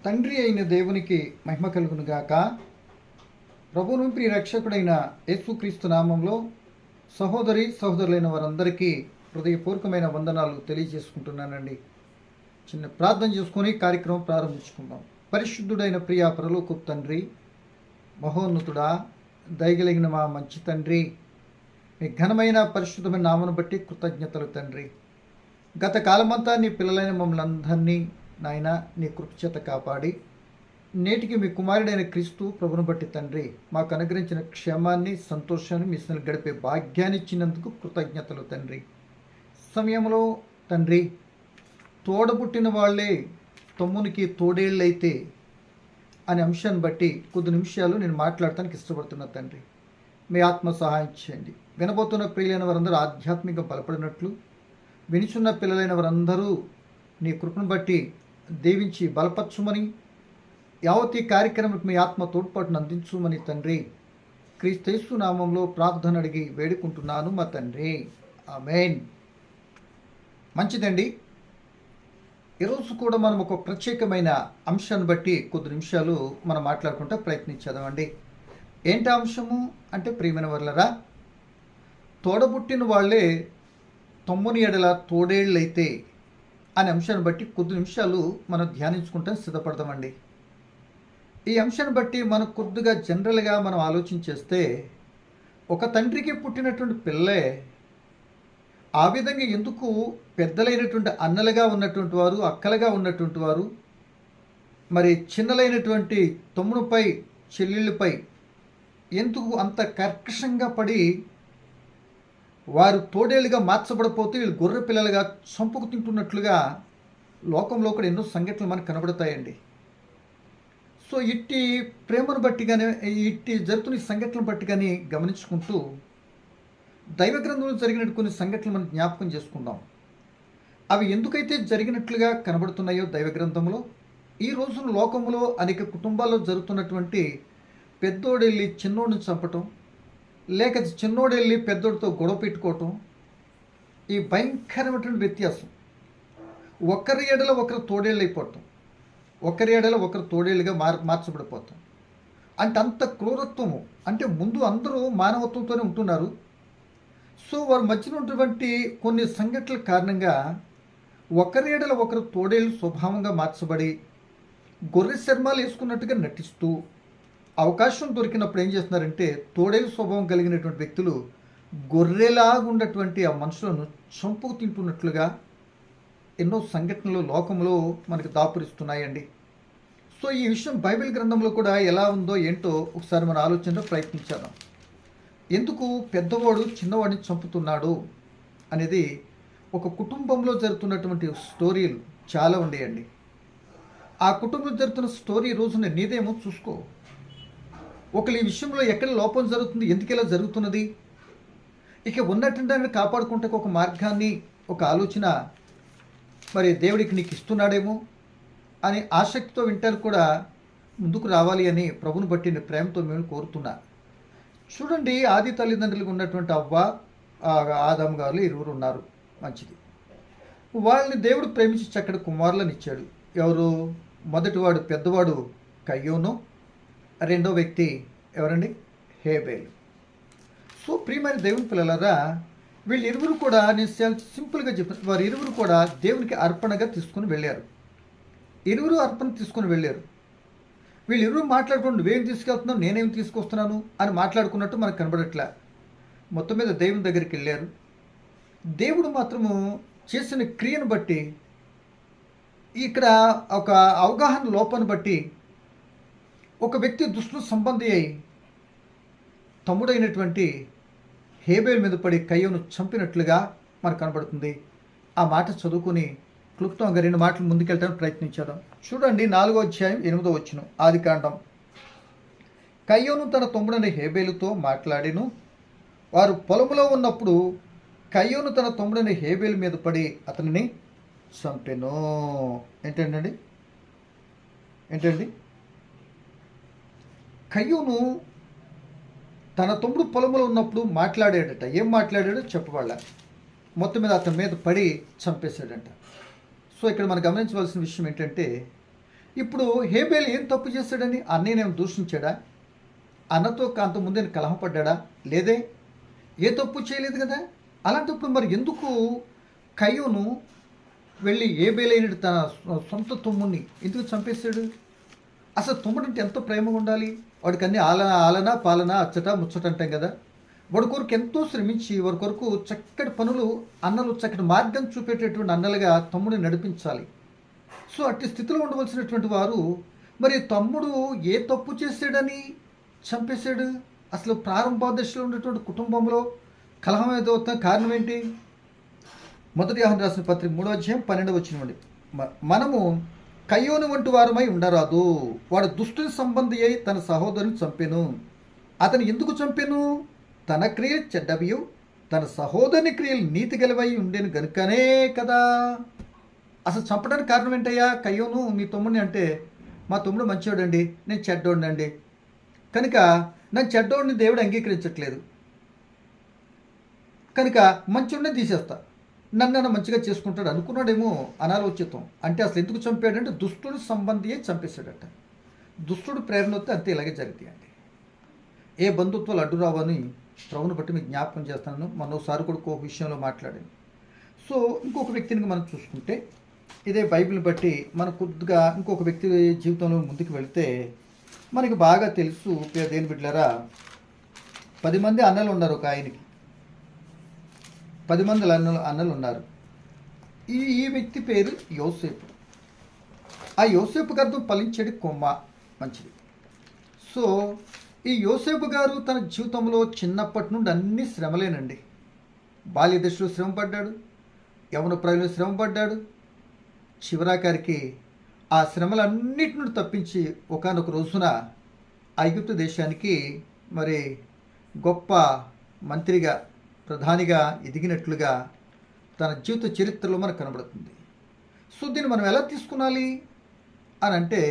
తండ్రి అయిన దేవునికి మహిమ కలుగును గాక. ప్రభువును ప్రియ రక్షకుడైన యేసుక్రీస్తు నామంలో సహోదరి సహోదరులైన వారందరికీ హృదయపూర్వకమైన వందనాలు తెలియజేసుకుంటున్నానండి. చిన్న ప్రార్థన చేసుకొని కార్యక్రమం ప్రారంభించుకుందాం. పరిశుద్ధుడైన ప్రియ పరలోకపు తండ్రి, మహోన్నతుడా, దయగలిగిన మా మంచి తండ్రి, మీ ఘనమైన పరిశుద్ధమైన నామను బట్టి కృతజ్ఞతలు తండ్రి. గత కాలమంతా నీ పిల్లలైన మమ్మల్ని అందరినీ నాయన నీ కృపచేత కాపాడి నేటికి మీ కుమారుడైన క్రీస్తు ప్రభును బట్టి తండ్రి మాకు అనుగ్రహించిన క్షేమాన్ని, సంతోషాన్ని, మీ సన్నిధిలో గడిపే భాగ్యాన్ని ఇచ్చినందుకు కృతజ్ఞతలు తండ్రి. సమయంలో తండ్రి తోడబుట్టిన వాళ్ళే తమ్మునికి తోడేళ్ళైతే అనే అంశాన్ని బట్టి కొద్ది నిమిషాలు నేను మాట్లాడటానికి ఇష్టపడుతున్నా తండ్రి. మీ ఆత్మ సహాయం చేయండి. వినబోతున్న ప్రియులైన వారందరూ ఆధ్యాత్మికంగా బలపడినట్లు, వినిచున్న పిల్లలైన వారందరూ నీ కృపను బట్టి దీవించి బలపరచుమని, యావత్ ఈ కార్యక్రమానికి మీ ఆత్మ తోడ్పాటును అందించుమని తండ్రి క్రీస్తు నామంలో ప్రార్థన అడిగి వేడుకుంటున్నాను మా తండ్రి, ఆమేన్. మంచిదండి. ఈరోజు కూడా మనం ఒక ప్రత్యేకమైన అంశాన్ని బట్టి కొద్ది నిమిషాలు మనం మాట్లాడుకుంటూ ప్రయత్నించేదామండి. ఏంటి అంశము అంటే, ప్రియమైన వర్లరా, తోడబుట్టిన వాళ్ళే తమ్ముని ఎడల తోడేళ్ళైతే అనే అంశాన్ని బట్టి కొద్ది నిమిషాలు మనం ధ్యానించుకుంటాం, సిద్ధపడతామండి. ఈ అంశాన్ని బట్టి మనం కొద్దిగా జనరల్గా మనం ఆలోచించేస్తే, ఒక తండ్రికి పుట్టినటువంటి పిల్లలే ఆ విధంగా ఎందుకు పెద్దలైనటువంటి అన్నలుగా ఉన్నటువంటి వారు, అక్కలుగా ఉన్నటువంటి వారు, మరి చిన్నలైనటువంటి తమ్మునిపై, చెల్లెళ్ళపై ఎందుకు అంత కర్కశంగా పడి వారు తోడేళ్ళుగా మార్చబడిపోతే వీళ్ళు గొర్రె పిల్లలుగా చంపుకు తింటున్నట్లుగా లోకంలో కూడా ఎన్నో సంఘటనలు మనకు కనబడతాయండి. సో ఇట్టి ప్రేమను బట్టి కానీ, ఇట్టి జరుగుతున్న సంఘటనలు బట్టి కానీ గమనించుకుంటూ దైవ గ్రంథంలో జరిగినట్టు కొన్ని సంఘటనలు మనం జ్ఞాపకం చేసుకుందాం. అవి ఎందుకైతే జరిగినట్లుగా కనబడుతున్నాయో దైవ గ్రంథంలో, ఈ రోజున లోకంలో అనేక కుటుంబాల్లో జరుగుతున్నటువంటి పెద్దోడెళ్ళి చిన్నోడిని చంపటం, లేక చిన్నోడెళ్ళి పెద్దోడితో గొడవ పెట్టుకోవటం, ఈ భయంకరమైనటువంటి వ్యత్యాసం. ఒకరి ఎడల ఒకరు తోడేళ్ళు అయిపోవటం, ఒకరి ఎడల ఒకరు తోడేళ్ళుగా మార్చబడిపోతాం. అంటే అంత క్రూరత్వము. అంటే ముందు అందరూ మానవత్వంతోనే ఉంటున్నారు. సో వారి మధ్యన ఉన్నటువంటి కొన్ని సంఘటనల కారణంగా ఒకరి ఎడల ఒకరు తోడేళ్ళు స్వభావంగా మార్చబడి గొర్రె చర్మాలు వేసుకున్నట్టుగా నటిస్తూ, అవకాశం దొరికినప్పుడు ఏం చేస్తున్నారంటే తోడేలు స్వభావం కలిగినటువంటి వ్యక్తులు గొర్రెలాగా ఉన్నటువంటి ఆ మనుషులను చంపుకు తింటున్నట్లుగా ఎన్నో సంఘటనలు లోకంలో మనకు దాపురిస్తున్నాయండి. సో ఈ విషయం బైబిల్ గ్రంథంలో కూడా ఎలా ఉందో ఏంటో ఒకసారి మనం ఆలోచనలో ప్రయత్నించాం. ఎందుకు పెద్దవాడు చిన్నవాడిని చంపుతున్నాడు అనేది ఒక కుటుంబంలో జరుగుతున్నటువంటి స్టోరీలు చాలా ఉండేయండి. ఆ కుటుంబంలో జరుగుతున్న స్టోరీ రోజున నీదేమో చూసుకో. ఒకళ్ళు ఈ విషయంలో ఎక్కడ లోపం జరుగుతుంది, ఎందుకు ఇలా జరుగుతున్నది, ఇక ఉన్నటువంటి కాపాడుకుంటే ఒక మార్గాన్ని, ఒక ఆలోచన మరి దేవుడికి నీకు ఇస్తున్నాడేమో అని ఆసక్తితో వింటారు కూడా ముందుకు రావాలి అని ప్రభుని బట్టి ప్రేమతో మేము కోరుతున్నా. చూడండి, ఆది తల్లిదండ్రులకు ఉన్నటువంటి అవ్వ, ఆదాము గారు ఇరువురు ఉన్నారు. మంచిది. వాళ్ళని దేవుడు ప్రేమించి చక్కటి కుమారులను ఇచ్చాడు. ఎవరు? మొదటివాడు పెద్దవాడు కయ్యోను, రెండో వ్యక్తి ఎవరండి? హేబేలు. సో ప్రియమైన దేవుని పిల్లలారా, వీళ్ళు ఇరువురు కూడా, నేను సింపుల్గా చెప్పాను, వారు ఇరువురు కూడా దేవునికి అర్పణగా తీసుకుని వెళ్ళారు. ఇరువురు అర్పణ తీసుకుని వెళ్ళారు. వీళ్ళు ఇరువురు మాట్లాడుకుని నువ్వేం తీసుకెళ్తున్నావు, నేనేం తీసుకొస్తున్నాను అని మాట్లాడుకున్నట్టు మనకు కనబడట్లే. మొత్తం మీద దేవుని దగ్గరికి వెళ్ళారు. దేవుడు మాత్రము చేసిన క్రియను బట్టి, ఇక్కడ ఒక అవగాహన లోపాన్ని బట్టి ఒక వ్యక్తి దుష్టు సంబంధి అయి తమ్ముడైనటువంటి హేబేలు మీద పడి కయ్యోను చంపినట్లుగా మనకు కనబడుతుంది. ఆ మాట చదువుకుని క్లుప్తంగా రెండు మాటలు ముందుకెళ్ళడానికి ప్రయత్నించాడు. చూడండి, 4వ అధ్యాయం 8వ వచనం, ఆదికాండం. కయ్యోను తన తమ్ముడైన హేబేలుతో మాట్లాడిను. వారు పొలములో ఉన్నప్పుడు కయ్యోను తన తమ్ముడైన హేబేలు మీద పడి అతనిని చంపెను. ఏంటండి? కయ్యోను తన తమ్ముడు పొలంలో ఉన్నప్పుడు మాట్లాడాడట. ఏం మాట్లాడాడో చెప్పవాళ్ళ. మొత్తం మీద అతని మీద పడి చంపేశాడంట. సో ఇక్కడ మనం గమనించవలసిన విషయం ఏంటంటే, ఇప్పుడు హేబేలు ఏం తప్పు చేశాడని అన్నయ్యనేం దూషించాడా? అన్నతో అంతకుముందే కలహపడ్డా? లేదే, ఏ తప్పు చేయలేదు కదా. అలాంటప్పుడు మరి ఎందుకు కయ్యూను వెళ్ళి హేబేలైన తన సొంత తమ్ముడిని ఎందుకు చంపేశాడు? అసలు తమ్ముడంటే ఎంత ప్రేమగా ఉండాలి. వాడికి అన్ని ఆలన పాలన అచ్చట ముచ్చట అంటాం కదా. వాడి కొరకు ఎంతో శ్రమించి వాడి కొరకు చక్కటి పనులు అన్నలు చక్కటి మార్గం చూపేటటువంటి అన్నలుగా తమ్ముడిని నడిపించాలి. సో అట్టి స్థితిలో ఉండవలసినటువంటి వారు మరి తమ్ముడు ఏ తప్పు చేశాడని చంపేశాడు? అసలు ప్రారంభ దశలో ఉన్నటువంటి కుటుంబంలో కలహం ఏదో కారణం ఏంటి? మొదటి యోహాను రాసిన పత్రిక 3వ అధ్యాయం 12వ వచనం. మనము కయ్యోను వంటి వారమై ఉండరాదు. వాడు దుష్టుని సంబంధి అయి తన సహోదరుని చంపెను. అతను ఎందుకు చంపెను? తన క్రియలు చెడ్డవియు తన సహోదరుని క్రియలు నీతి గలవై ఉండేను గనుకనే కదా. అసలు చంపడానికి కారణం ఏంటయ్యా? కయ్యోను మీ తమ్ముడిని అంటే, మా తమ్ముడు మంచివాడండి, నేను చెడ్డోడినండి, కనుక నన్ను చెడ్డోడిని దేవుడు అంగీకరించట్లేదు, కనుక మంచివాడిని తీసేస్తా, నన్ను మంచిగా చేసుకుంటాడు అనుకున్నాడేమో అనాలోచితం. అంటే అసలు ఎందుకు చంపాడంటే దుష్టుడు సంబంధియే చంపేశాడట. దుష్టుడు ప్రేరణ వస్తే అంతే ఇలాగే జరుగుతాయండి. ఏ బంధుత్వాలు అడ్డు రావని ప్రభుని బట్టి మీకు జ్ఞాపకం చేస్తాను. మరోసారి కూడా ఒక విషయంలో మాట్లాడాను. సో ఇంకొక వ్యక్తిని మనం చూసుకుంటే ఇదే బైబిల్ బట్టి మన కొద్దిగా ఇంకొక వ్యక్తి జీవితంలో ముందుకు వెళితే మనకి బాగా తెలుసు. దేని బిడ్డలారా, 10 మంది అన్నలు ఉన్నారు. ఒక ఆయనకి 10 మంది అన్నలు ఉన్నారు. ఈ వ్యక్తి పేరు యోసేపు. ఆ యోసేపు అర్థం ఫలించేది కొమ్మ, మంచిది. సో ఈ యోసేపు గారు తన జీవితంలో చిన్నప్పటి నుండి అన్ని శ్రమలేనండి. బాల్య దశలో శ్రమ పడ్డాడు, యవన ప్రాయంలో శ్రమ పడ్డాడు, చివరాకారికి ఆ శ్రమలన్నిటి నుండి తప్పించి ఒకానొక రోజున ఐగుప్తు దేశానికి మరి గొప్ప మంత్రిగా ప్రధానిగా ఎదిగినట్లుగా తన జీవిత చరిత్రలో మనకు కనబడుతుంది. సో దీన్ని మనం ఎలా తీసుకునాలి అని అంటే,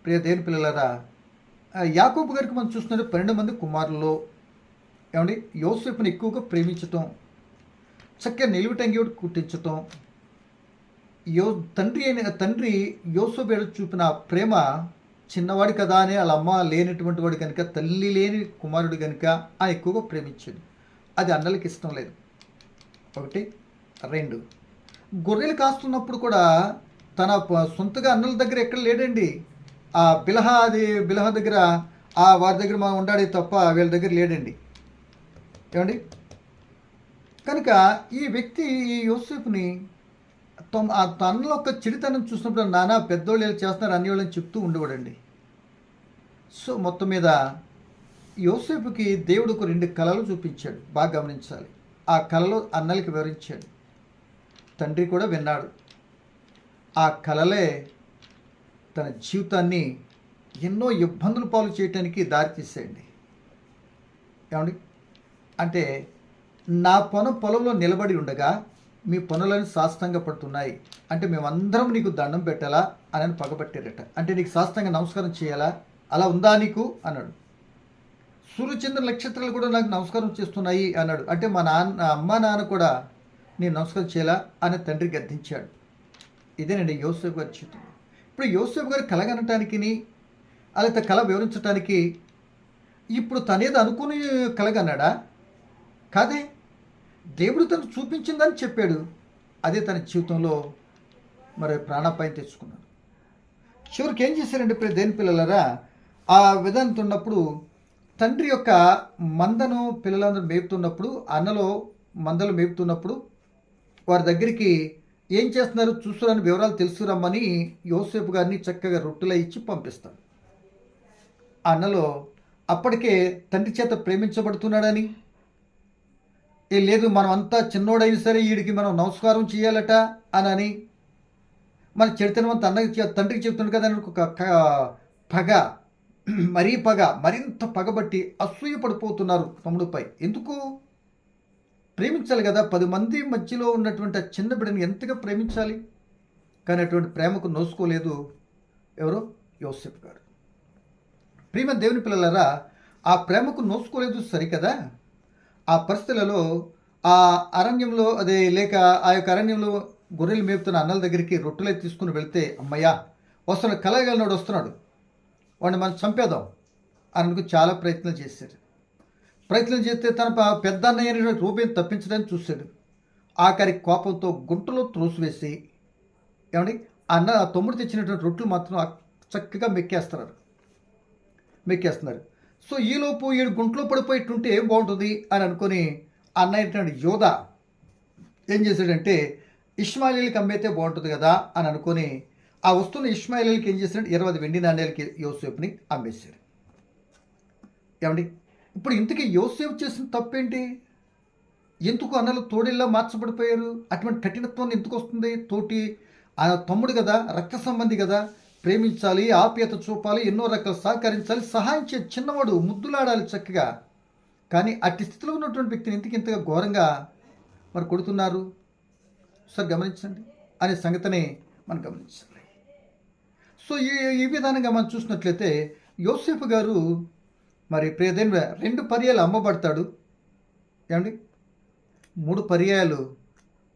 ప్రియ దేవుని పిల్లలారా, యాకోబు గారికి మనం చూస్తున్నట్టు 12 మంది కుమారుల్లో ఏమండి యోసేపుని ఎక్కువగా ప్రేమించటం, చక్కగా నిలువుటంగి కుట్టించటం, తండ్రి యోసేపు చూపిన ప్రేమ చిన్నవాడు కదా అని వాళ్ళ అమ్మ లేనటువంటి వాడు కనుక, తల్లి లేని కుమారుడు కనుక ఆయన ఎక్కువగా ప్రేమించాడు. అది అన్నలకి ఇష్టం లేదు. 1, 2 గొర్రెలు కాస్తున్నప్పుడు కూడా తన సొంతగా అన్నల దగ్గర ఎక్కడ లేడండి. ఆ బిలహ దగ్గర వారి దగ్గర మనం ఉండాలి తప్ప వీళ్ళ దగ్గర లేడండి. ఏమండి, కనుక ఈ వ్యక్తి ఈ యోసేపుని అన్నలో ఒక చిడితనం చూసినప్పుడు నానా పెద్దోళ్ళు ఏళ్ళు చేస్తున్నారు అన్ని వాళ్ళని చెప్తూ ఉండేవాడండి. సో మొత్తం మీద యోసేపుకి దేవుడు ఒక 2 కళలు చూపించాడు. బాగా గమనించాలి. ఆ కళలో అన్నలకి వివరించాడు, తండ్రి కూడా విన్నాడు. ఆ కళలే తన జీవితాన్ని ఎన్నో ఇబ్బందులు పాలు చేయటానికి దారితీసేయండి. ఏమండి, అంటే నా పొలంలో నిలబడి ఉండగా మీ పనులను సాష్టంగా పడుతున్నాయి అంటే మేమందరం నీకు దండం పెట్టాలా అని పగబట్టారట. అంటే నీకు సాష్టంగా నమస్కారం చేయాలా, అలా ఉందా నీకు అన్నాడు. సూర్యచంద్ర నక్షత్రాలు కూడా నాకు నమస్కారం చేస్తున్నాయి అన్నాడు. అంటే మా అమ్మ నాన్న కూడా నేను నమస్కారం చేయాలా అని తండ్రి గద్దించాడు. ఇదేనండి యోసేపు గారి జీవితం. ఇప్పుడు యోసేపు గారి కలగనటానికి అలాగే కళ వివరించడానికి ఇప్పుడు తనేది అనుకుని కలగన్నాడా? కాదే, దేవుడు తను చూపించిందని చెప్పాడు. అదే తన జీవితంలో మరి ప్రాణాపాయం తెచ్చుకున్నాడు. చివరికి ఏం చేశారంటే ఇప్పుడు దేని పిల్లలరా, ఆ విధానం ఉన్నప్పుడు తండ్రి యొక్క మందను పిల్లలందరూ మేపుతున్నప్పుడు, అన్నలో మందలు మేపుతున్నప్పుడు వారి దగ్గరికి ఏం చేస్తున్నారు చూస్తున్న వివరాలు తెలుసురమ్మని యోసేపు గారిని చక్కగా రొట్టెలు ఇచ్చి పంపిస్తాడు. అన్నలో అప్పటికే తండ్రి చేత ప్రేమించబడుతున్నాడని, లేదు మనం అంతా చిన్నోడైనా సరే వీడికి మనం నమస్కారం చేయాలట అని మన చరిత్రమంతా తండ్రికి చెప్తుంది కదా అని ఒక పగ, మరింత పగబట్టి అసూయ పడిపోతున్నారు తమ్ముడిపై. ఎందుకు? ప్రేమించాలి కదా. 10 మంది మధ్యలో ఉన్నటువంటి ఆ చిన్న బిడ్డని ఎంతగా ప్రేమించాలి. కానీ అటువంటి ప్రేమకు నోసుకోలేదు ఎవరు? యోసేపు గారు. ప్రేమ దేవుని పిల్లలారా, ఆ ప్రేమకు నోసుకోలేదు సరికదా. ఆ పరిస్థితులలో ఆ అరణ్యంలో అదే లేక ఆ యొక్క అరణ్యంలో గొర్రెలు మేపుతున్న అన్నల దగ్గరికి రొట్టెలు తీసుకుని వెళ్తే, అమ్మయ్యా వస్తున్నాడు, కలగలినాడు వస్తున్నాడు, వాడిని మనం చంపేద్దాం అని అనుకుని చాలా ప్రయత్నం చేశారు. ప్రయత్నం చేస్తే తన పెద్ద అన్నయ్య రూబేన్ తప్పించడానికి చూశాడు. ఆఖరి కోపంతో గుంటలో త్రోసివేసి ఏమండి ఆ తమ్ముడు తెచ్చినటువంటి రొట్టెలు మాత్రం చక్కగా మెక్కేస్తున్నారు. సో ఈలోపు ఈడు గుంట్లో పడిపోయేట్టుంటే ఏం బాగుంటుంది అని అనుకుని అన్నయ్య యోధ ఏం చేశాడంటే ఇష్మాయిలీలకి అమ్మేస్తే బాగుంటుంది కదా అని అనుకుని ఆ వస్తున్న ఇష్మాయిలీలకి ఏం చేశాడంటే 20 వెండి నాణ్యాలకి యోసేపుని అమ్మేశారు. ఏమండి ఇప్పుడు ఇంతకీ యోసేపు చేసిన తప్పేంటి? ఎందుకు అన్నలు తోడేలా మార్చబడిపోయారు? అటువంటి కఠినత్వం ఎందుకు వస్తుంది? తోటి ఆ తమ్ముడు కదా, రక్త సంబంధి కదా, ప్రేమించాలి, ఆప్యాయత చూపాలి, ఎన్నో రకాలు సహకరించాలి, సహాయం చే చిన్నవాడు ముద్దులాడాలి చక్కగా. కానీ అట్టి స్థితిలో ఉన్నటువంటి వ్యక్తిని ఎందుకు ఇంతగా ఘోరంగా మరి కొడుతున్నారు? సార్ గమనించండి అనే సంగతిని మనం గమనించాలి. సో ఈ విధానంగా మనం చూసినట్లయితే యోసేపు గారు మరి ప్రియదేని 2 పర్యాలు అమ్మబడతాడు. ఏమండి 3 పర్యాయాలు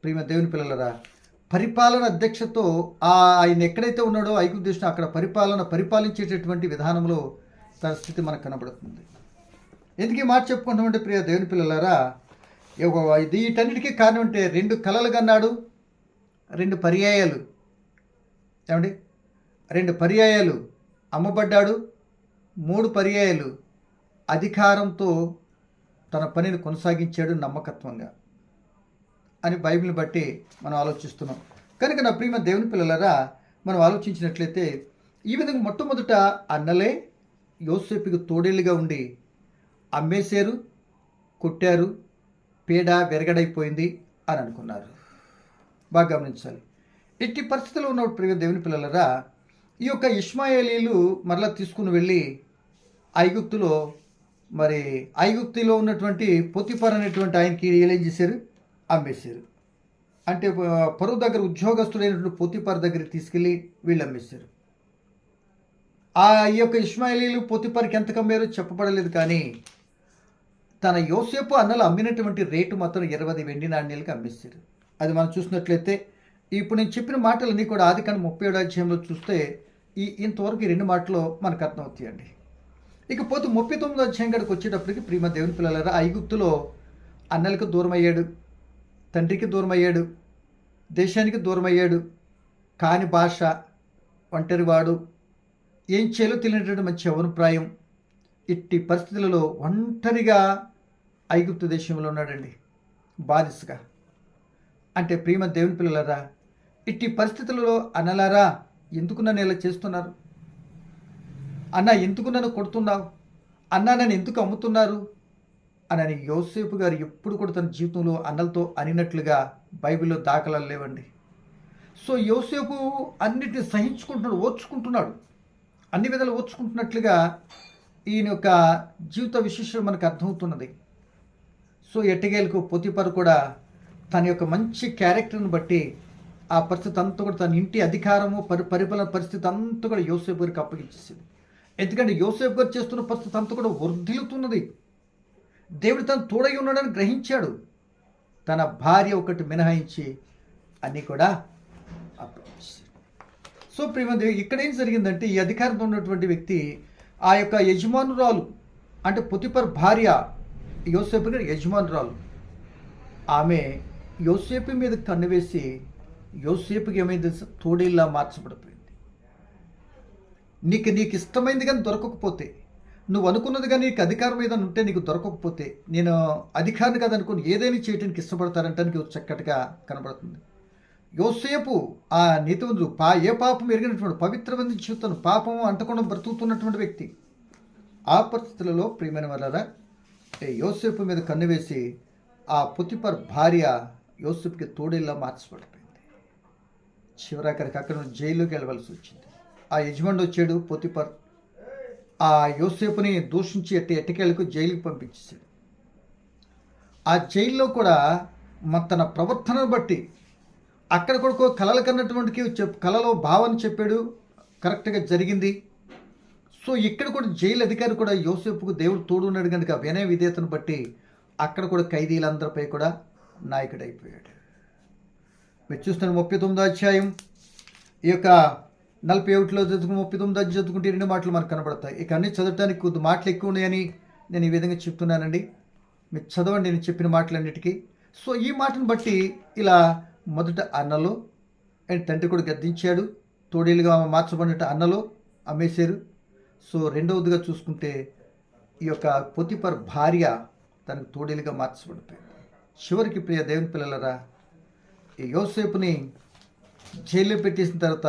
ప్రియమ దేవుని పిల్లలరా పరిపాలన అధ్యక్షతో ఆయన ఎక్కడైతే ఉన్నాడో ఐగుప్తు దేశం అక్కడ పరిపాలించేటటువంటి విధానంలో తన స్థితి మనకు కనబడుతుంది. ఎందుకు ఈ మాట చెప్పుకుంటామంటే ప్రియ దేవుని పిల్లలారా, వీటన్నిటికీ కారణం అంటే 2 కలలు కన్నాడు, 2 పర్యాయాలు ఏమండి 2 పర్యాయాలు అమ్మబడ్డాడు, 3 పర్యాయాలు అధికారంతో తన పనిని కొనసాగించాడు నమ్మకత్వంగా అని బైబిల్ని బట్టి మనం ఆలోచిస్తున్నాం. కనుక నా ప్రియమైన దేవుని పిల్లలారా, మనం ఆలోచించినట్లయితే ఈ విధంగా మొట్టమొదట అన్నలే యోసేపుకి తోడేళ్ళుగా ఉండి అమ్మేశారు, కొట్టారు, పేడ వెరగడైపోయింది అని అనుకున్నారు. బాగా గమనించాలి. ఎట్టి పరిస్థితుల్లో ఉన్నప్పుడు ప్రియ దేవుని పిల్లలారా, ఈ యొక్క ఇష్మాయేలీలు మరలా తీసుకుని వెళ్ళి ఐగుప్తులో ఉన్నటువంటి పొతిఫర్ అనేటువంటి ఆయనకి ఏం చేశారు? అమ్మేశారు. అంటే పరువు దగ్గర ఉద్యోగస్తుడైనటువంటి పొతిఫర్ దగ్గరికి తీసుకెళ్ళి వీళ్ళు అమ్మేశారు. ఈ యొక్క ఇష్మాయేలీలు పొతిఫర్కి ఎంత అమ్మారో చెప్పబడలేదు, కానీ తన యోసేపు అన్నలు అమ్మినటువంటి రేటు మాత్రం 20 వెండి నాణ్యాలకి అమ్మేశారు. అది మనం చూసినట్లయితే ఇప్పుడు నేను చెప్పిన మాటలన్నీ కూడా ఆదికాండం 37వ అధ్యాయంలో చూస్తే ఇంతవరకు ఈ 2 మాటలు మనకు అర్థమవుతాయండి. ఇకపోతే 39వ అధ్యాయం కాడికి వచ్చేటప్పటికి ప్రియమ దేవుని పిల్లలారా, ఐగుప్తులో అన్నలకు దూరం అయ్యాడు, తండ్రికి దూరం అయ్యాడు, దేశానికి దూరం అయ్యాడు, కాని భాష, ఒంటరివాడు, ఏం చేయాలో తెలియనటువంటి మంచి యవ్వనప్రాయం. ఇట్టి పరిస్థితులలో ఒంటరిగా ఐగుప్తు దేశంలో ఉన్నాడండి, బానిసగా. అంటే ప్రియమ దేవుని పిల్లలారా, ఇట్టి పరిస్థితులలో అన్నలారా ఎందుకు నన్ను ఇలా చేస్తున్నారు? అన్న ఎందుకు నన్ను కొడుతున్నావు? అన్న నన్ను ఎందుకు అమ్ముతున్నారు అని యోసేపు గారు ఎప్పుడు కూడా తన జీవితంలో అన్నలతో అనినట్లుగా బైబిల్లో దాఖలాలు లేవండి. సో యోసేపు అన్నిటిని సహించుకుంటున్నాడు, ఓర్చుకుంటున్నాడు, అన్ని విధాలు ఓర్చుకుంటున్నట్లుగా ఈయన యొక్క జీవిత విశేషం మనకు అర్థమవుతున్నది. సో ఎట్టగేలకు పొతిఫర్ కూడా తన యొక్క మంచి క్యారెక్టర్ని బట్టి ఆ పరిస్థితి అంతా కూడా తన ఇంటి అధికారము పరిపాలన పరిస్థితి అంతా కూడా యోసేపు గారికి అప్పగించేసింది. ఎందుకంటే యోసేపు గారు చేస్తున్న పరిస్థితి అంతా కూడా వర్ధిల్లుతున్నది. దేవుడు తను తోడై ఉన్నాడని గ్రహించాడు. తన భార్య ఒకటి మినహాయించి అన్నీ కూడా అప్పగించాడు. సో ప్రియమంది, ఇక్కడ ఏం జరిగిందంటే ఈ అధికారంతో ఉన్నటువంటి వ్యక్తి ఆ యొక్క యజమానురాలు, అంటే పొతిఫర్ భార్య యోసేపు గారి యజమానురాలు, ఆమె యోసేపు మీద కన్నువేసి యోసేపుకి ఏమైంది? తోడేలా మార్చబడిపోయింది. నీకు ఇష్టమైంది కానీ దొరకకపోతే, నువ్వు అనుకున్నది కానీ నీకు అధికారం ఏదైనా ఉంటే నీకు దొరకకపోతే, నేను అధికారిని కాదనుకుని ఏదైనా చేయడానికి ఇష్టపడతారంటానికి చక్కటిగా కనబడుతుంది. యోసేపు ఆ నీతివంతుడు, ఏ పాపం ఎరిగినటువంటి పవిత్రమైన జీవితం, పాపం అంటకుండా బ్రతుకుతున్నటువంటి వ్యక్తి. ఆ పరిస్థితులలో ప్రియమైన వాళ్ళరా యోసేపు మీద కన్నువేసి ఆ పొతిఫర్ భార్య యోసేపుకి తోడేలా మార్చబడిపోయింది. చివరాఖరికి అక్కడ జైల్లోకి వెళ్ళవలసి వచ్చింది. ఆ యజమానుడు వచ్చాడు పొతిఫర్, ఆ యోసేపుని దూషించి ఎట్టకేలకు జైలుకి పంపించేశాడు. ఆ జైల్లో కూడా తన ప్రవర్తనను బట్టి అక్కడ కూడా కలలు కన్నటువంటి కలలో భావన చెప్పాడు, కరెక్ట్గా జరిగింది. సో ఇక్కడ కూడా జైలు అధికారి కూడా యోసేపుకు దేవుడు తోడు ఉన్నాడు కనుక వినయ విధేయతను బట్టి అక్కడ కూడా ఖైదీలందరిపై కూడా నాయకుడైపోయాడు. మీరు చూస్తున్న 39వ అధ్యాయం ఈ యొక్క 41లో చదువుకుని 39 చదువుకుంటే 2 మాటలు మనకు కనబడతాయి. ఇక అన్నీ చదవటానికి కొద్ది మాటలు ఎక్కువ ఉన్నాయని నేను ఈ విధంగా చెప్తున్నానండి. మీరు చదవండి నేను చెప్పిన మాటలన్నిటికీ. సో ఈ మాటను బట్టి ఇలా మొదట అన్నలో అండ్ తండ్రి కూడా గద్దించాడు. తోడేలుగా మార్చబడినట్టు అన్నలో అమ్మేశారు. సో రెండవదిగా చూసుకుంటే ఈ యొక్క పొతిఫర్ భార్య తనకు తోడేలుగా మార్చబడిపోయింది. చివరికి ప్రియ దేవుని పిల్లలరా, ఈ యోసేపుని జైల్లో పెట్టేసిన తర్వాత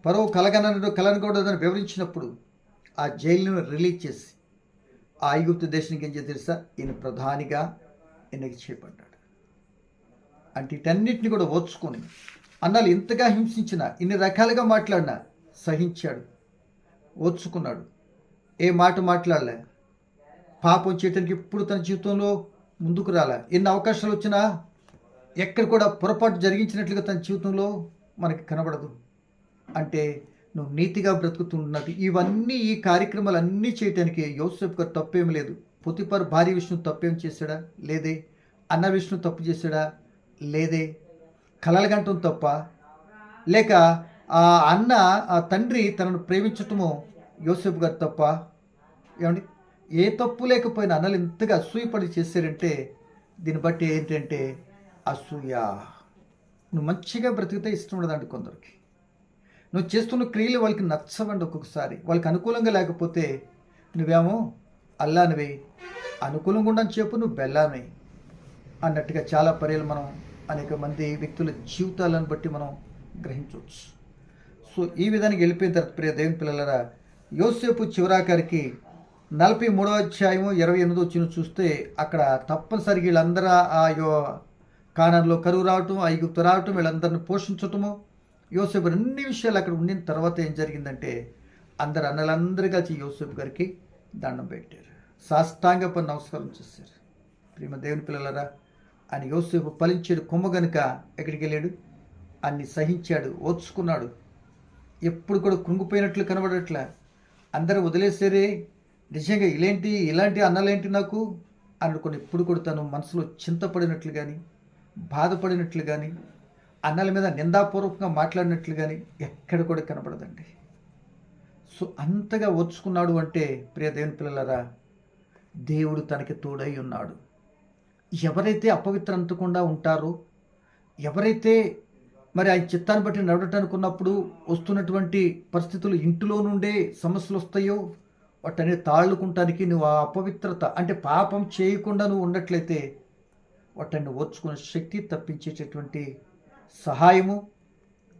పరో కలను కూడా దాన్ని వివరించినప్పుడు ఆ జైలును రిలీజ్ చేసి ఆ ఐగుప్తు దేశానికి ఏం చేసి తెలుసా, ఈయన ప్రధానిగా ఎన్నిక చేయబడ్డాడు. అంటే వీటన్నిటిని కూడా ఓర్చుకొని అన్నాలు ఇంతగా హింసించిన, ఇన్ని రకాలుగా మాట్లాడినా సహించాడు, ఓర్చుకున్నాడు, ఏ మాట మాట్లాడలే, పాపం చేయటానికి ఇప్పుడు తన జీవితంలో ముందుకు రాలే. ఎన్ని అవకాశాలు వచ్చినా ఎక్కడ కూడా పొరపాటు జరిగించినట్లుగా తన జీవితంలో మనకి కనబడదు. అంటే నువ్వు నీతిగా బ్రతుకుతున్నట్టు ఇవన్నీ ఈ కార్యక్రమాలు అన్నీ చేయటానికి యోసేపు గారు తప్పేం లేదు. పొతిఫర్ భార్య విష్ణు తప్పేం చేశాడా? లేదే. అన్న విష్ణు తప్పు చేశాడా? లేదే. కలలుగంటం తప్ప, లేక ఆ అన్న ఆ తండ్రి తనను ప్రేమించటము యోసేపు గారు తప్ప? ఏమండి, ఏ తప్పు లేకపోయినా అన్నలు ఇంతగా అసూయపడి చేశారంటే దీన్ని బట్టి ఏంటంటే అసూయ. నువ్వు మంచిగా బ్రతికితే ఇష్టం ఉండదండి కొందరికి. నువ్వు చేస్తున్న క్రియలు వాళ్ళకి నచ్చవండి. ఒక్కొక్కసారి వాళ్ళకి అనుకూలంగా లేకపోతే నువ్వేమో అల్లానివి, అనుకూలంగా ఉండని చెప్పు నువ్వు బెల్లాని అన్నట్టుగా చాలా పర్యాలు మనం అనేక మంది వ్యక్తుల జీవితాలను బట్టి మనం గ్రహించవచ్చు. సో ఈ విధానికి వెళ్ళిపోయిన తర్వాత ప్రియ దేవుని పిల్లలరా, యోసేపు చివరాఖరికి 43వ అధ్యాయము 28వ వచనం చూస్తే అక్కడ తప్పనిసరిగా వీళ్ళందరూ కానాన్లో కరువు రావటం, ఐగుప్తు రావటం, వీళ్ళందరిని పోషించటము, యోసేపు అన్ని విషయాలు అక్కడ ఉండిన తర్వాత ఏం జరిగిందంటే అన్నలందరూ కలిసి యోసేపు గారికి దండం పెట్టారు, సాష్టాంగపై నమస్కారం చేశారు. ప్రేమ దేవుని పిల్లలరా, ఆయన యోసేపు ఫలించాడు కొమ్మ గనుక ఎక్కడికి వెళ్ళాడు, అన్ని సహించాడు, ఓర్చుకున్నాడు, ఎప్పుడు కూడా కృంగిపోయినట్లు కనబడట్లే. అందరూ వదిలేసారే, నిజంగా ఇలాంటి అన్నలేంటి నాకు అనుకుని ఎప్పుడు కూడా తను మనసులో చింతపడినట్లు కానీ, బాధపడినట్లు కానీ, అన్నల మీద నిందాపూర్వకంగా మాట్లాడినట్లు కానీ ఎక్కడ కూడా కనబడదండి. సో అంతగా ఓర్చుకున్నాడు అంటే ప్రియ దేవుని పిల్లలరా, దేవుడు తనకి తోడై ఉన్నాడు. ఎవరైతే అపవిత్ర అంటకుండా ఉంటారో, ఎవరైతే మరి ఆయన చిత్తాన్ని బట్టి నడవటానికి ఉన్నప్పుడు వస్తున్నటువంటి పరిస్థితులు ఇంటిలో నుండే సమస్యలు వస్తాయో వాటన్ని తాళ్ళుకుంటానికి నువ్వు ఆ అపవిత్రత అంటే పాపం చేయకుండా నువ్వు ఉన్నట్లయితే వాటిని ఓర్చుకునే శక్తి, తప్పించేటటువంటి సహాయము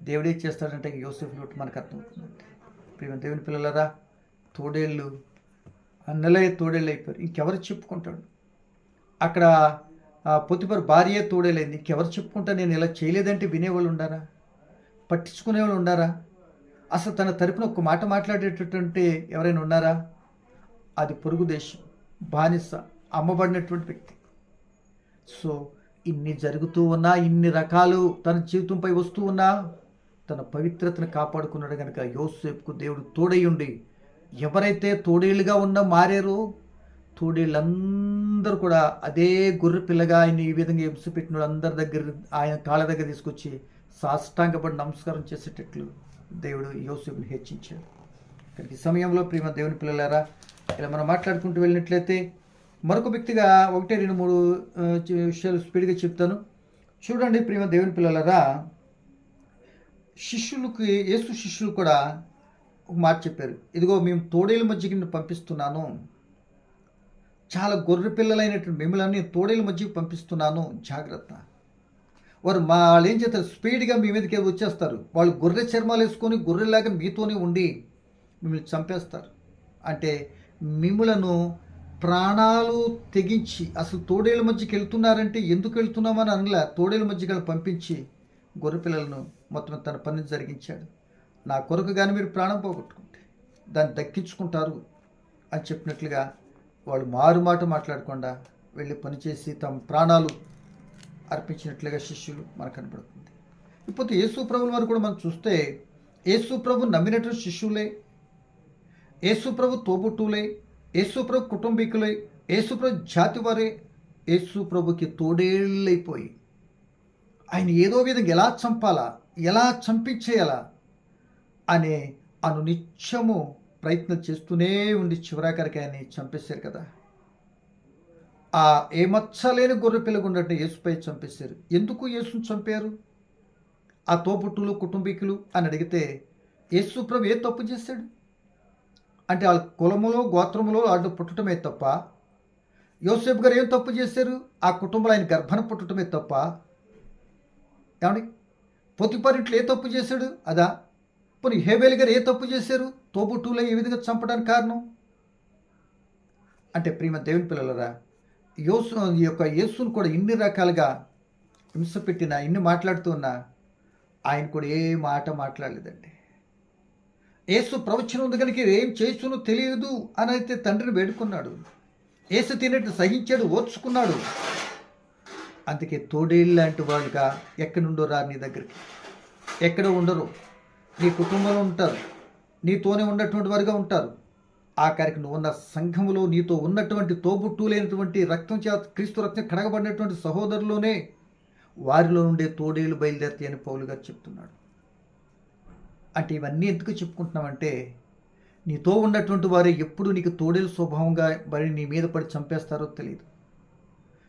దేవుడే చేస్తాడంటే యోసేపు నోటి మనకు అర్థమవుతుందండి. ప్రేమ దేవుని పిల్లలరా, తోడేళ్ళు అన్నలే తోడేళ్ళు అయిపోయారు. ఇంకెవరు చెప్పుకుంటాడు? అక్కడ పొతిఫర్ భార్య తోడేలైంది. ఇంకెవరు చెప్పుకుంటా? నేను ఇలా చేయలేదంటే వినేవాళ్ళు ఉండారా? పట్టించుకునేవాళ్ళు ఉండారా? అసలు తన తరపున ఒక మాట మాట్లాడేటటువంటి ఎవరైనా ఉన్నారా? అది పొరుగు దేశం, బానిస, అమ్మబడినటువంటి వ్యక్తి. సో ఇన్ని జరుగుతూ ఉన్నా, ఇన్ని రకాలు తన జీవితంపై వస్తూ ఉన్నా తన పవిత్రతను కాపాడుకున్నాడు కనుక యోసేపుకు దేవుడు తోడై ఉండి ఎవరైతే తోడేళ్ళుగా మారారో తోడేళ్ళందరూ కూడా అదే గొర్రె పిల్లగా ఆయన ఈ విధంగా హింసపెట్టిన అందరి దగ్గర ఆయన కాళ్ళ దగ్గర తీసుకొచ్చి సాష్టాంగపడి నమస్కారం చేసేటట్లు దేవుడు యోసేపుని హెచ్చించాడు. కనుక ఈ సమయంలో ప్రేమ దేవుని పిల్లలారా, ఇలా మనం మాట్లాడుకుంటూ వెళ్ళినట్లయితే మరొక వ్యక్తిగా 1, 2, 3 విషయాలు స్పీడ్గా చెప్తాను. చూడండి ప్రేమ దేవుని పిల్లలారా, యేసు శిష్యులు కూడా ఒక మాట చెప్పారు. ఇదిగో మేము తోడేళ్ళ మధ్యకి పంపిస్తున్నాను, చాలా గొర్రె పిల్లలైనటువంటి మిమ్మల్ని తోడేళ్ళ మధ్యకి పంపిస్తున్నాను, జాగ్రత్త. వాళ్ళు ఏం చేస్తారు, స్పీడ్గా మీ మీదకి వచ్చేస్తారు. వాళ్ళు గొర్రె చర్మాలు వేసుకొని గొర్రెలాగా మీతోనే ఉండి మిమ్మల్ని చంపేస్తారు. అంటే మిమ్మలను ప్రాణాలు తెగించి అసలు తోడేళ్ళ మధ్యకి వెళ్తున్నారంటే ఎందుకు వెళ్తున్నామని అనలే, తోడేళ్ళ మధ్యకి పంపించి గొర్రె పిల్లలను మొత్తం తన పని జరిగించాడు. నా కొరకు కానీ మీరు ప్రాణం పోగొట్టుకుంటే దాన్ని దక్కించుకుంటారు అని చెప్పినట్లుగా వాళ్ళు మారుమాట మాట్లాడకుండా వెళ్ళి పనిచేసి తమ ప్రాణాలు అర్పించినట్లుగా శిష్యులు మనకు కనపడుతుంది. ఇప్పుడు యేసు ప్రభుల వారు కూడా మనం చూస్తే యేసు ప్రభు నమ్మినటువంటి శిష్యులే, యేసు ప్రభు తోబుట్టులే, యేసు ప్రభు కుటుంబీకులే, యేసు ప్రభు జాతి వారే యేసు ప్రభుకి తోడేళ్ళైపోయి ఆయన ఏదో విధంగా ఎలా చంపాలా, ఎలా చంపించేయాలా అనే అనునిత్యము ప్రయత్నం చేస్తూనే ఉండి చివరాఖరికి ఆయన్ని చంపేశారు కదా. ఆ ఏమచ్చలేని గొర్రె పిల్లగా ఉన్నట్టు యేసుపై చంపేశారు. ఎందుకు యేసును చంపారు? ఆ తోబుట్టులు కుటుంబీకులు అని అడిగితే యేసు ప్రభు ఏ తప్పు చేశాడు? అంటే వాళ్ళ కులములో గోత్రములో వాళ్ళు పుట్టడమే తప్ప, యోసేపు గారు ఏం తప్పు చేశారు? ఆ కుటుంబంలో ఆయన గర్భాన పుట్టడమే తప్ప. ఏమండి, పొతిపరింట్లో ఏ తప్పు చేశాడు? అదా? పోనీ హేబేలు గారు ఏ తప్పు చేశారు? తోబుట్టువులో ఏ విధంగా చంపడానికి కారణం? అంటే ప్రియమైన దేవుని పిల్లలరా, ఈ యొక్క యేసును కూడా ఇన్ని రకాలుగా హింస పెట్టినా, ఇన్ని మాట్లాడుతూ ఉన్నా ఆయన కూడా ఏ మాట మాట్లాడలేదండి. యేసు ప్రవచనం ఉంది కనుక ఏం చేస్తునో తెలియదు అని అయితే తండ్రిని వేడుకున్నాడు. యేసు తినేట్టు సహించాడు, ఓర్చుకున్నాడు. అందుకే తోడేళ్ళు లాంటి వాళ్ళుగా ఎక్కడి నుండో రారు నీ దగ్గరికి, ఎక్కడ ఉండరు, నీ కుటుంబంలో ఉంటారు, నీతోనే ఉన్నటువంటి వారుగా ఉంటారు. ఆఖరికి నువ్వు ఉన్న సంఘములో నీతో ఉన్నటువంటి తోబుట్టు లేనటువంటి రక్తం చేత క్రీస్తు రక్తం కడగబడినటువంటి సహోదరులోనే వారిలో ఉండే తోడేళ్ళు బయలుదేరుతాయి అని పౌలు గారు చెప్తున్నాడు. అంటే ఇవన్నీ ఎందుకు చెప్పుకుంటున్నామంటే, నీతో ఉన్నటువంటి వారే ఎప్పుడు నీకు తోడేలు స్వభావంగా మరి నీ మీద పడి చంపేస్తారో తెలియదు.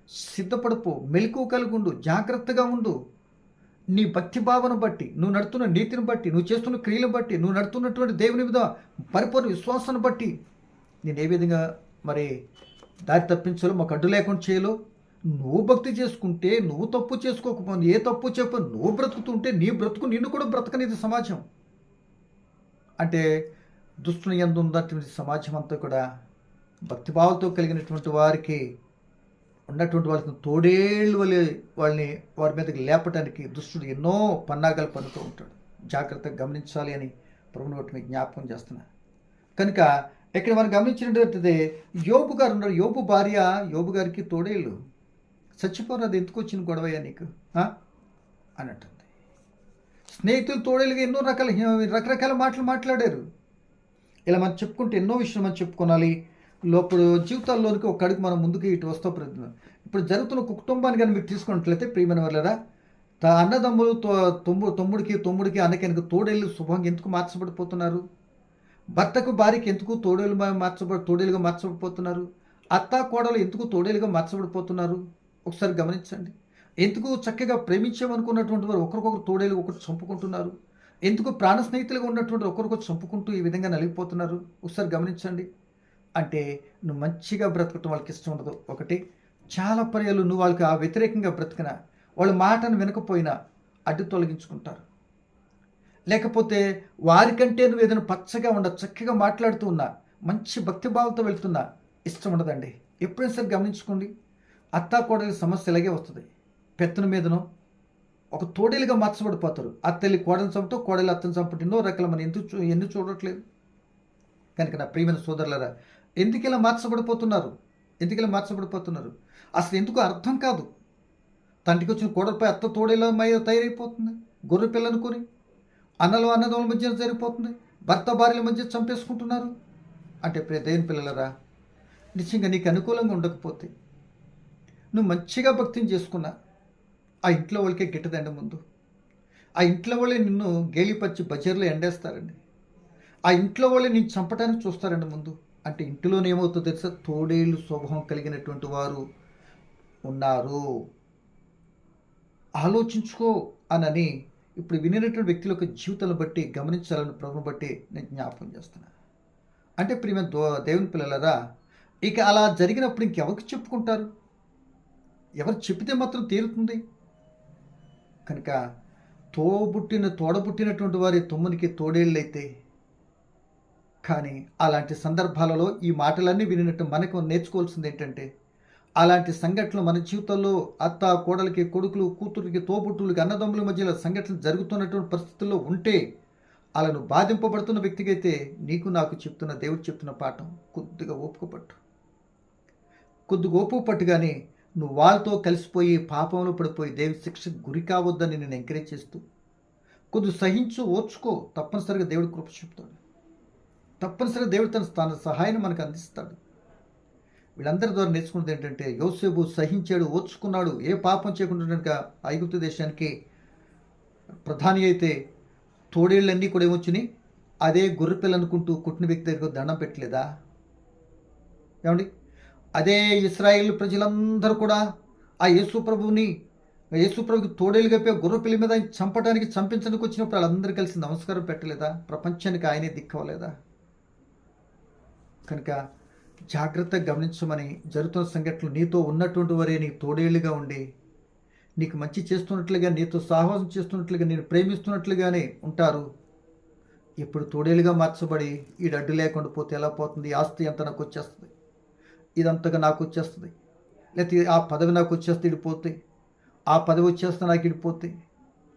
సిద్ధపడిపో, మెలకువ కలిగి ఉండు, జాగ్రత్తగా ఉండు. నీ భక్తి భావన బట్టి, నువ్వు నడుతున్న నీతిని బట్టి, నువ్వు చేస్తున్న క్రియలను బట్టి, నువ్వు నడుతున్నటువంటి దేవుని మీద పరిపూర్ణ విశ్వాసాన్ని బట్టి నేను ఏ విధంగా మరి దారి తప్పించాలో, మాకు అడ్డు లేకుండా చేయాలో, నువ్వు భక్తి చేసుకుంటే, నువ్వు తప్పు చేసుకోకపోతే, ఏ తప్పు చెప్ప నువ్వు బ్రతుకుతుంటే నీ బ్రతుకు నిన్ను కూడా బ్రతకనేది సమాజం. అంటే దుష్టుని యందు ఉన్నటువంటి సమాజం అంతా కూడా భక్తిభావంతో కలిగినటువంటి వారికి ఉన్నటువంటి వాళ్ళకి తోడేళ్ళు వాళ్ళని వారి మీదకి లేపటానికి దుష్టుడు ఎన్నో పన్నాగాలు పన్నుతూ ఉంటాడు. జాగ్రత్తగా గమనించాలి అని ప్రభుని బట్టి మీకు జ్ఞాపకం చేస్తున్నా. కనుక ఇక్కడ మనం గమనించినట్లయితే యోబు గారు ఉన్నారు. యోబు భార్య యోబు గారికి తోడేళ్ళు చచ్చిపోయినది ఎందుకు వచ్చిన గొడవయ్యా నీకు అని అంటుంది. స్నేహితులు తోడేళ్ళుగా ఎన్నో రకరకాల మాటలు మాట్లాడారు. ఇలా మనం చెప్పుకుంటే ఎన్నో విషయాలు మనం చెప్పుకోవాలి. లోపల జీవితాల్లోనికి ఒక అడుగు మనం ముందుకు ఇటు వస్తూ ప్రయత్నం. ఇప్పుడు జరుగుతున్న కుటుంబాన్ని కానీ మీరు తీసుకున్నట్లయితే ప్రియమైన వాళ్ళరా, అన్నదమ్ములు తమ్ముడికి అన్నకి తోడేళ్ళు శుభంగా ఎందుకు మార్చబడిపోతున్నారు? భర్తకు భార్యకి ఎందుకు తోడేలుగా మార్చబడిపోతున్నారు? అత్త కోడలు ఎందుకు తోడేలుగా మార్చబడిపోతున్నారు? ఒకసారి గమనించండి. ఎందుకు చక్కగా ప్రేమించామనుకున్నటువంటి వారు ఒకరికొకరు తోడేలు ఒకరు చంపుకుంటున్నారు? ఎందుకు ప్రాణ స్నేహితులుగా ఉన్నటువంటి ఒకరికొకరు చంపుకుంటూ ఈ విధంగా నలిగిపోతున్నారు? ఒకసారి గమనించండి. అంటే నువ్వు మంచిగా బ్రతకటం వాళ్ళకి ఇష్టం ఉండదు. ఒకటి, చాలా పర్యాలు నువ్వు వాళ్ళకి ఆ వ్యతిరేకంగా బ్రతికినా, వాళ్ళ మాటను వినకపోయినా అడ్డు తొలగించుకుంటారు. లేకపోతే వారికంటే నువ్వు ఏదైనా పచ్చగా చక్కగా మాట్లాడుతూ ఉన్నా, మంచి భక్తిభావంతో వెళ్తున్నా ఇష్టం ఉండదండి. ఎప్పుడైనా సరే గమనించుకోండి, అత్తాకోడలి సమస్య ఇలాగే వస్తుంది. పెత్తన మీదనో ఒక తోడేలుగా మార్చబడిపోతారు. అత్తల్లి కోడలు చంపటం, కోడలు అత్తను చంపటం ఎన్నో రకాల మనం ఎందుకు చూడట్లేదు? కనుక నా ప్రియమైన సోదరులారా, ఎందుకు ఇలా మార్చబడిపోతున్నారు? అసలు ఎందుకు అర్థం కాదు. తండ్రికి వచ్చిన కోడలపై అత్త తోడేలా తయారైపోతుంది. గొర్రె పిల్లనుకొని అన్నదమ్ముల మధ్య జరిగిపోతుంది. భర్త భార్యల మధ్య చంపేసుకుంటున్నారు. అంటే దేవుని పిల్లలరా, నిజంగా నీకు అనుకూలంగా ఉండకపోతే, నువ్వు మంచిగా భక్తిని చేసుకున్నా, ఆ ఇంట్లో వాళ్ళకే గిట్టదండి. ముందు ఆ ఇంట్లో వాళ్ళే నిన్ను గేలిపచ్చి బజార్లో ఎండేస్తారండి. ఆ ఇంట్లో వాళ్ళే నేను చంపడానికి చూస్తారండి ముందు. అంటే ఇంటిలోనే ఏమవుతుందో తెలుసా? తోడేళ్ళు స్వభావం కలిగినటువంటి వారు ఉన్నారు. ఆలోచించుకో అని ఇప్పుడు వినినటువంటి వ్యక్తుల యొక్క జీవితాలను బట్టి గమనించాలని ప్రభుని బట్టి నేను జ్ఞాపకం చేస్తున్నాను. అంటే ప్రియమైన దేవుని పిల్లలరా, ఇక అలా జరిగినప్పుడు ఇంకెవరికి చెప్పుకుంటారు? ఎవరు చెప్పితే మాత్రం తీరుతుంది? కనుక తోడబుట్టినటువంటి వారి తమ్మునికి తోడేళ్ళైతే, కానీ అలాంటి సందర్భాలలో ఈ మాటలన్నీ వినినట్టు మనకు నేర్చుకోవాల్సింది ఏంటంటే, అలాంటి సంఘటనలు మన జీవితంలో అత్త కోడలికి, కొడుకులు కూతురికి, తోబుట్టులకి, అన్నదమ్ముల మధ్యలో సంఘటనలు జరుగుతున్నటువంటి పరిస్థితుల్లో ఉంటే, అలాను బాధింపబడుతున్న వ్యక్తికైతే నీకు నాకు చెప్తున్న దేవుడు చెప్తున్న పాఠం, కొద్దిగా ఓపిక పట్టు. కానీ నువ్వు వాళ్ళతో కలిసిపోయి పాపంలో పడిపోయి దేవి శిక్షకు గురి కావద్దని నేను ఎంకరేజ్ చేస్తూ, కొద్దిగా సహించు, ఓర్చుకో. తప్పనిసరిగా దేవుడు కృప చెప్తాడు. తప్పనిసరిగా దేవుడు తన సహాయాన్ని మనకు అందిస్తాడు. వీళ్ళందరి ద్వారా నేర్చుకున్నది ఏంటంటే, యోసేపు సహించాడు, ఓర్చుకున్నాడు. ఏ పాపం చేయకుండా కనుక ఐగుప్తు దేశానికి ప్రధాని అయితే తోడేళ్ళన్నీ కూడా ఏమొచ్చినాయి? అదే గొర్రెపిల్ల అనుకుంటూ కొట్టిన వ్యక్తి దగ్గర దండం పెట్టలేదా? ఏమండి? అదే ఇశ్రాయేలు ప్రజలందరూ కూడా ఆ యేసుప్రభుకి తోడేలుగా పోయి గొర్రెపిల్ల మీద ఆయన చంపించడానికి వచ్చినప్పుడు వాళ్ళందరూ కలిసి నమస్కారం పెట్టలేదా? ప్రపంచానికి ఆయనే దిక్కవలేదా? కనుక జాగ్రత్తగా గమనించమని, జరుగుతున్న సంఘటనలు నీతో ఉన్నటువంటి వారే నీకు తోడేళ్లుగా ఉండి నీకు మంచి చేస్తున్నట్లుగా, నీతో సహవాసం చేస్తున్నట్లుగా, నేను ప్రేమిస్తున్నట్లుగానే ఉంటారు. ఎప్పుడు తోడేలుగా మార్చబడి ఈ అడ్డు లేకుండా పోతే ఎలా పోతుంది? ఆస్తి అంతా నాకు వచ్చేస్తుంది, ఇదంతగా నాకు వచ్చేస్తుంది, లేకపోతే ఆ పదవి నాకు వచ్చేస్తే ఇడిపోతే, ఆ పదవి వచ్చేస్తే నాకు ఇడిపోతే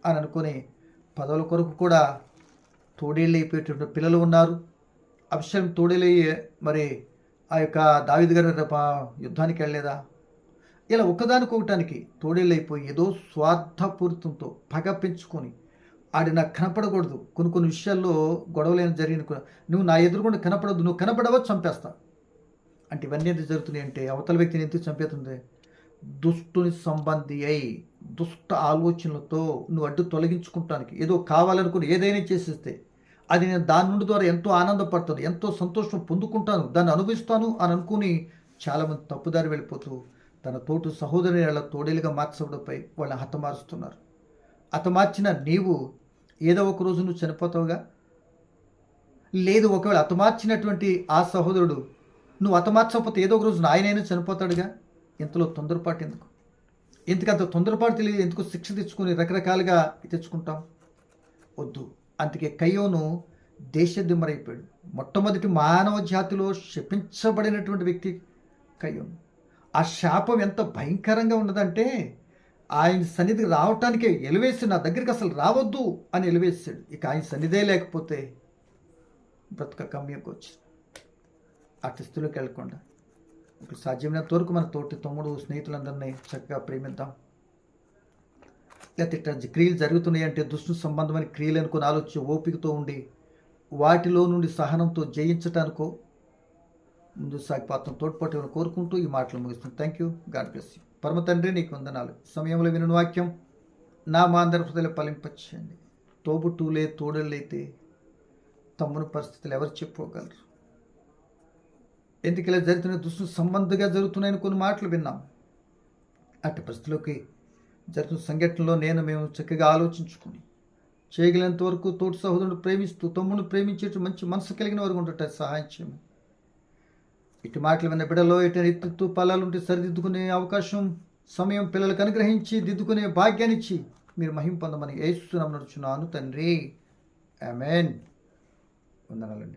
అని అనుకుని పదవుల కొరకు కూడా తోడేళ్ళు అయిపోయేటువంటి పిల్లలు ఉన్నారు. అబ్షాలోము తోడేలయ్యి మరి ఆ యొక్క దావీదు గారి యుద్ధానికి వెళ్ళలేదా? ఇలా ఒకదానికొకటానికి తోడేళ్ళైపోయి ఏదో స్వార్థపూరితంతో పగ పెంచుకొని ఆడి నాకు కనపడకూడదు, కొన్ని కొన్ని విషయాల్లో గొడవలేని జరిగిన నువ్వు నా ఎదురుగుండా కనపడద్దు, నువ్వు కనపడవో చంపేస్తా అంటే ఇవన్నీ ఎందుకు జరుగుతున్నాయి అంటే అవతల వ్యక్తిని ఎందుకు చంపేస్తుంది? దుష్టుని సంబంధి అయి దుష్ట ఆలోచనలతో నువ్వు అడ్డు తొలగించుకుంటానికి ఏదో కావాలనుకుని ఏదైనా చేసేస్తే అది నేను దాని నుండి ద్వారా ఎంతో ఆనందపడతాను, ఎంతో సంతోషం పొందుకుంటాను, దాన్ని అనుభవిస్తాను అని అనుకుని చాలామంది తప్పుదారి వెళ్ళిపోతూ తన తోటి సహోదరుని వాళ్ళ తోడేలుగా మార్చడంపై వాళ్ళని హతమారుస్తున్నారు. హతమార్చిన నీవు ఏదో ఒక రోజు నువ్వు చనిపోతావుగా. లేదు, ఒకవేళ హతమార్చినటువంటి ఆ సహోదరుడు నువ్వు హతమార్చకపోతే ఏదో ఒక రోజు ఆయనైనా చనిపోతాడుగా. ఇంతలో తొందరపాటు ఎందుకు? ఎందుకంత తొందరపాటు తెలియదు ఎందుకు? శిక్ష తెచ్చుకొని రకరకాలుగా తెచ్చుకుంటాం. వద్దు. అందుకే కయ్యోను దేశదిమ్మరైపోయాడు. మొట్టమొదటి మానవ జాతిలో శపించబడినటువంటి వ్యక్తి కయ్యోను. ఆ శాపం ఎంత భయంకరంగా ఉన్నదంటే ఆయన సన్నిధికి రావటానికే ఎలివేసి నా దగ్గరికి అసలు రావద్దు అని ఎలివేసాడు. ఇక ఆయన సన్నిధే లేకపోతే బ్రతుక కమ్యకు వచ్చి అటు స్థితిలోకి వెళ్ళకుండా ఇప్పుడు సాధ్యమైనంత వరకు మన తోటి తమ్ముడు స్నేహితులందరినీ చక్కగా ప్రేమిద్దాం. లేకపోతే ఇట్లా క్రియలు జరుగుతున్నాయి అంటే దుష్టు సంబంధమైన క్రియలు అనుకుని ఆలోచించి ఓపికతో ఉండి వాటిలో నుండి సహనంతో జయించటానికో ముందు సాగిపోతాం. తోడ్పాటు కోరుకుంటూ ఈ మాటలు ముగిస్తాం. Thank you. God bless you. పరమ తండ్రి నీకు వందనాలు. సమయంలో వినని వాక్యం నా మాందర హృదయలో ఫలింపచేయండి. తోబుట్టులే తోడళ్ళైతే తమ్ముని పరిస్థితులు ఎవరు చెప్పుకోగలరు? ఎందుకు ఇలా జరుగుతున్న దుష్టు సంబంధంగా జరుగుతున్నాయని కొన్ని మాటలు విన్నాం. అట్టి పరిస్థితిలోకి జరుగుతున్న సంఘటనలో మేము చక్కగా ఆలోచించుకుని చేయగలిగినంత వరకు తోటి సహోదరుడు ప్రేమిస్తూ తమ్ముడిని ప్రేమించేట్టు మంచి మనసు కలిగిన వారు ఉంటే సహాయం చేయము. ఇటు మాటలు విన్న బిడ్డలో ఇటు ఎత్తు పల్లాలు ఉంటే సరిదిద్దుకునే అవకాశం సమయం పిల్లలకు అనుగ్రహించి దిద్దుకునే భాగ్యాన్నిచ్చి మీరు మహిమ పొందమని యేసు నామమున నడుచున్నాను తండ్రి. ఆమేన్. వందనాలండి.